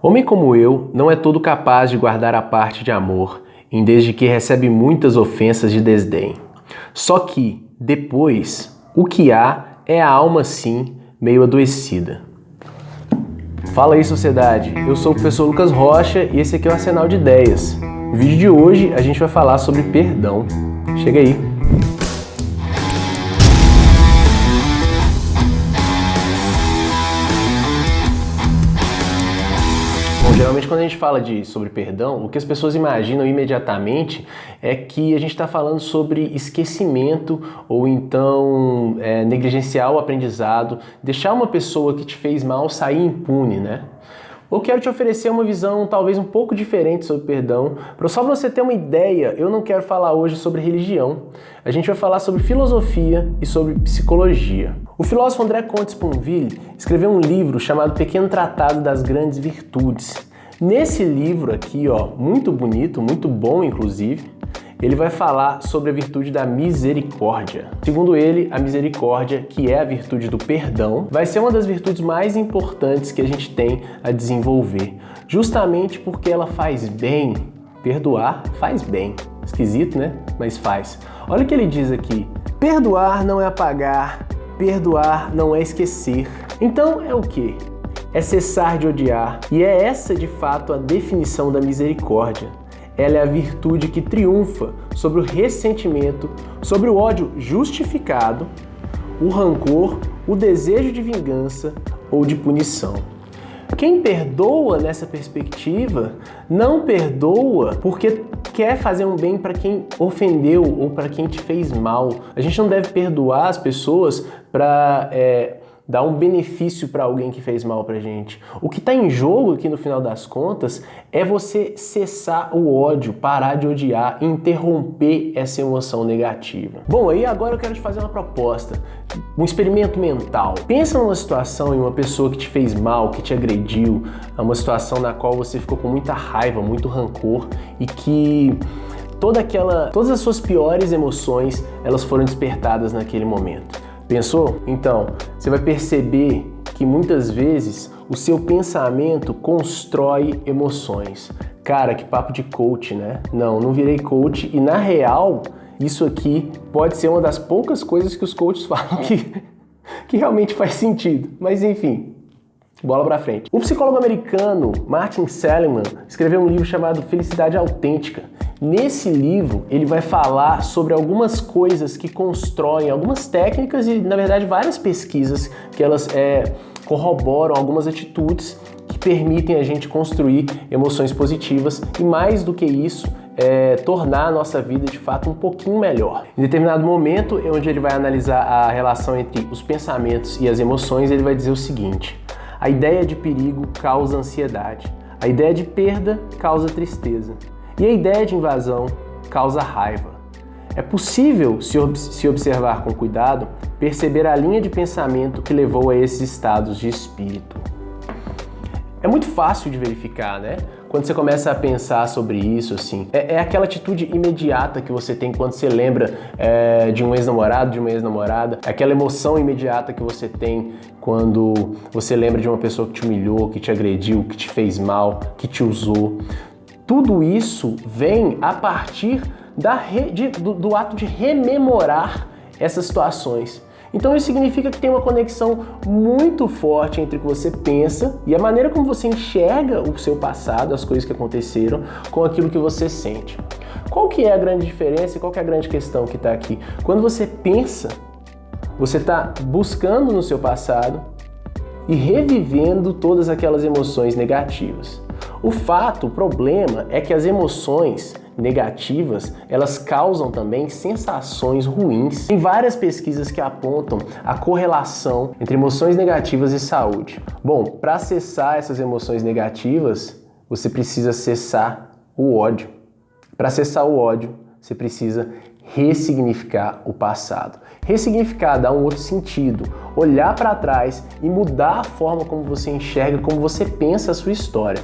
Homem como eu não é todo capaz de guardar a parte de amor, em desde que recebe muitas ofensas de desdém. Só que, depois, o que há é a alma sim, meio adoecida. Fala aí, sociedade, eu sou o professor Lucas Rocha e esse aqui é o Arsenal de Ideias. No vídeo de hoje a gente vai falar sobre perdão. Chega aí! Geralmente quando a gente fala sobre perdão, o que as pessoas imaginam imediatamente é que a gente está falando sobre esquecimento ou então negligenciar o aprendizado, deixar uma pessoa que te fez mal sair impune, né? Eu quero te oferecer uma visão talvez um pouco diferente sobre perdão. Só para você ter uma ideia, eu não quero falar hoje sobre religião. A gente vai falar sobre filosofia e sobre psicologia. O filósofo André Comte Sponville escreveu um livro chamado Pequeno Tratado das Grandes Virtudes. Nesse livro aqui, ó, muito bonito, muito bom inclusive, ele vai falar sobre a virtude da misericórdia. Segundo ele, a misericórdia, que é a virtude do perdão, vai ser uma das virtudes mais importantes que a gente tem a desenvolver, justamente porque ela faz bem. Perdoar faz bem. Esquisito, né? Mas faz. Olha o que ele diz aqui. Perdoar não é apagar, perdoar não é esquecer. Então é o quê? É cessar de odiar. E é essa, de fato, a definição da misericórdia. Ela é a virtude que triunfa sobre o ressentimento, sobre o ódio justificado, o rancor, o desejo de vingança ou de punição. Quem perdoa nessa perspectiva não perdoa porque quer fazer um bem para quem ofendeu ou para quem te fez mal. A gente não deve perdoar as pessoas para dar um benefício para alguém que fez mal pra gente. O que está em jogo aqui no final das contas é você cessar o ódio, parar de odiar, interromper essa emoção negativa. Bom, aí agora eu quero te fazer uma proposta, um experimento mental. Pensa numa situação em uma pessoa que te fez mal, que te agrediu, uma situação na qual você ficou com muita raiva, muito rancor e que todas as suas piores emoções, elas foram despertadas naquele momento. Pensou? Então, você vai perceber que muitas vezes o seu pensamento constrói emoções. Cara, que papo de coach, né? Não virei coach e na real, isso aqui pode ser uma das poucas coisas que os coaches falam que realmente faz sentido. Mas enfim, bola pra frente. O psicólogo americano Martin Seligman escreveu um livro chamado Felicidade Autêntica. Nesse livro, ele vai falar sobre algumas coisas que constroem, algumas técnicas e, na verdade, várias pesquisas que elas corroboram algumas atitudes que permitem a gente construir emoções positivas e, mais do que isso, tornar a nossa vida, de fato, um pouquinho melhor. Em determinado momento, onde ele vai analisar a relação entre os pensamentos e as emoções, ele vai dizer o seguinte: a ideia de perigo causa ansiedade, a ideia de perda causa tristeza. E a ideia de invasão causa raiva. É possível, se observar com cuidado, perceber a linha de pensamento que levou a esses estados de espírito. É muito fácil de verificar, né? Quando você começa a pensar sobre isso, assim, é aquela atitude imediata que você tem quando você lembra de um ex-namorado, de uma ex-namorada, aquela emoção imediata que você tem quando você lembra de uma pessoa que te humilhou, que te agrediu, que te fez mal, que te usou. Tudo isso vem a partir do ato de rememorar essas situações. Então isso significa que tem uma conexão muito forte entre o que você pensa e a maneira como você enxerga o seu passado, as coisas que aconteceram, com aquilo que você sente. Qual que é a grande diferença e qual que é a grande questão que está aqui? Quando você pensa, você está buscando no seu passado e revivendo todas aquelas emoções negativas. O problema é que as emoções negativas, elas causam também sensações ruins. Tem várias pesquisas que apontam a correlação entre emoções negativas e saúde. Bom, para acessar essas emoções negativas, você precisa cessar o ódio. Para cessar o ódio, você precisa ressignificar o passado. Ressignificar, dar um outro sentido, olhar para trás e mudar a forma como você enxerga, como você pensa a sua história.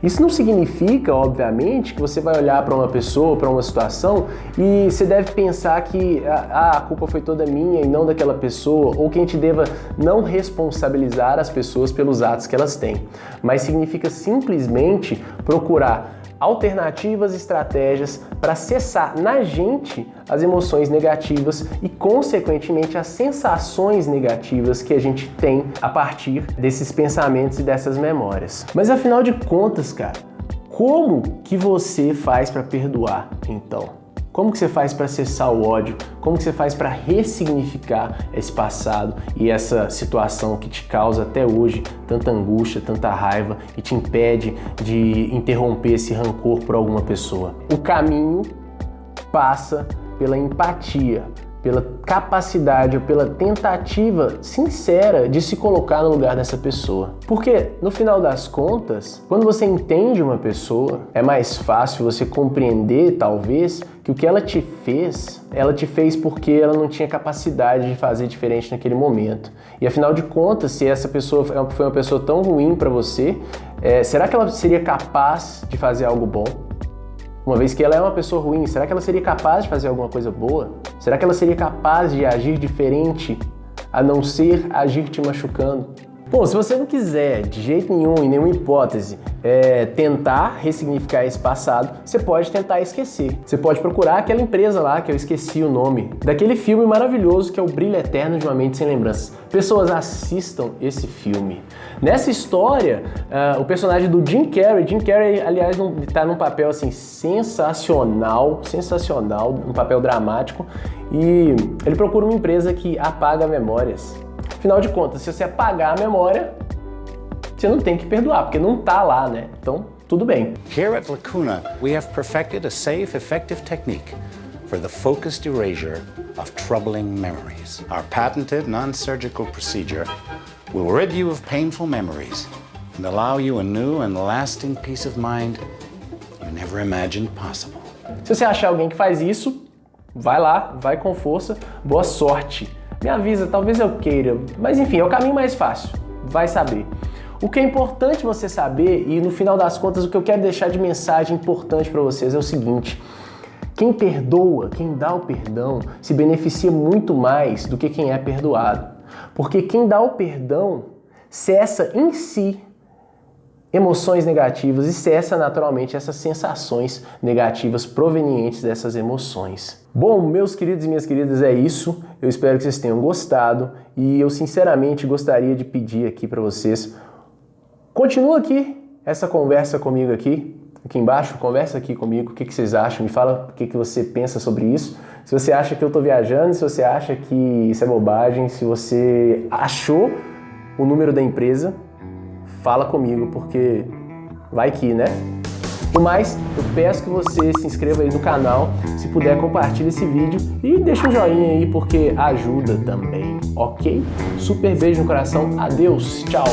Isso não significa, obviamente, que você vai olhar para uma pessoa, para uma situação e você deve pensar que a culpa foi toda minha e não daquela pessoa, ou que a gente deva não responsabilizar as pessoas pelos atos que elas têm. Mas significa simplesmente procurar alternativas, estratégias para cessar na gente as emoções negativas e, consequentemente, as sensações negativas que a gente tem a partir desses pensamentos e dessas memórias. Mas afinal de contas, cara, como que você faz para perdoar, então? Como que você faz para cessar o ódio? Como que você faz para ressignificar esse passado e essa situação que te causa até hoje tanta angústia, tanta raiva e te impede de interromper esse rancor por alguma pessoa? O caminho passa pela empatia, pela capacidade ou pela tentativa sincera de se colocar no lugar dessa pessoa. Porque, no final das contas, quando você entende uma pessoa, é mais fácil você compreender, talvez, que o que ela te fez porque ela não tinha capacidade de fazer diferente naquele momento. E afinal de contas, se essa pessoa foi uma pessoa tão ruim para você, será que ela seria capaz de fazer algo bom? Uma vez que ela é uma pessoa ruim, será que ela seria capaz de fazer alguma coisa boa? Será que ela seria capaz de agir diferente, a não ser agir te machucando? Bom, se você não quiser, de jeito nenhum, em nenhuma hipótese, tentar ressignificar esse passado, você pode tentar esquecer. Você pode procurar aquela empresa lá, que eu esqueci o nome, daquele filme maravilhoso que é O Brilho Eterno de uma Mente Sem Lembranças. Pessoas, assistam esse filme. Nessa história, o personagem do Jim Carrey, aliás, está num papel assim sensacional, um papel dramático, e ele procura uma empresa que apaga memórias. Afinal de contas, se você apagar a memória, você não tem que perdoar, porque não tá lá, né? Então, tudo bem. Here at Lacuna, we have perfected a safe, effective technique for the focused erasure of troubling memories. Our patented non-surgical procedure will rid you of painful memories and allow you a new and lasting peace of mind you never imagined possible. Se você achar alguém que faz isso, vai lá, vai com força, boa sorte. Me avisa, talvez eu queira, mas enfim, é o caminho mais fácil, vai saber. O que é importante você saber, e no final das contas o que eu quero deixar de mensagem importante para vocês é o seguinte: quem perdoa, quem dá o perdão, se beneficia muito mais do que quem é perdoado. Porque quem dá o perdão cessa em si emoções negativas e cessa naturalmente essas sensações negativas provenientes dessas emoções. Bom, meus queridos e minhas queridas, é isso. Eu espero que vocês tenham gostado e eu sinceramente gostaria de pedir aqui para vocês, continua aqui essa conversa comigo aqui embaixo, conversa aqui comigo, o que vocês acham, me fala o que você pensa sobre isso. Se você acha que eu tô viajando, se você acha que isso é bobagem, se você achou o número da empresa, fala comigo, porque vai que, né? No mais, eu peço que você se inscreva aí no canal, se puder compartilha esse vídeo e deixa um joinha aí porque ajuda também, ok? Super beijo no coração, adeus, tchau!